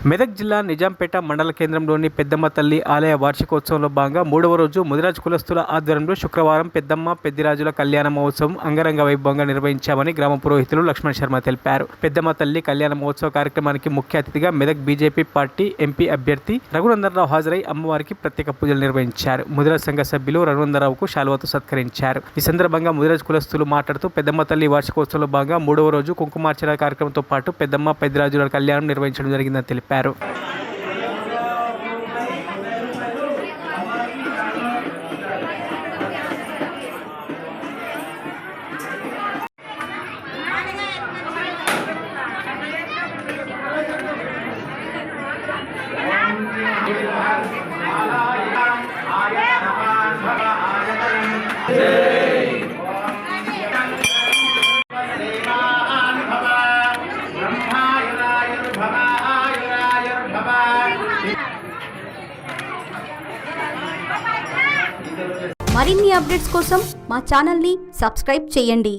మెదక్ జిల్లా నిజాంపేట మండల కేంద్రంలోని పెద్దమ్మ తల్లి ఆలయ వార్షికోత్సవంలో భాగంగా 3వ రోజు ముదిరాజ్ కులస్తుల ఆధ్వర్యంలో శుక్రవారం పెద్దమ్మ పెద్దిరాజుల కళ్యాణ మహోత్సవం అంగరంగ వైభవంగా నిర్వహించామని గ్రామ పురోహితులు లక్ష్మణ్ శర్మ తెలిపారు. పెద్దమ్మ తల్లి కళ్యాణ మహోత్సవ కార్యక్రమానికి ముఖ్య అతిథిగా మెదక్ బీజేపీ పార్టీ ఎంపీ అభ్యర్థి రఘునందనరావు హాజరై అమ్మవారికి ప్రత్యేక పూజలు నిర్వహించారు. ముదిరాజ్ సంఘ సభ్యులు రఘునందనరావుకు శాలువాతో సత్కరించారు. ఈ సందర్భంగా ముదిరాజ్ కులస్తులు మాట్లాడుతూ పెద్దమ్మ తల్లి వార్షికోత్సవంలో భాగంగా 3వ రోజు కుంకుమార్చన కార్యక్రమంతో పాటు పెద్దమ్మ పెద్దిరాజుల కళ్యాణం నిర్వహించడం జరిగిందని తెలిపారు. మరిన్ని అప్డేట్స్ కోసం మా ఛానల్ని సబ్స్క్రైబ్ చేయండి.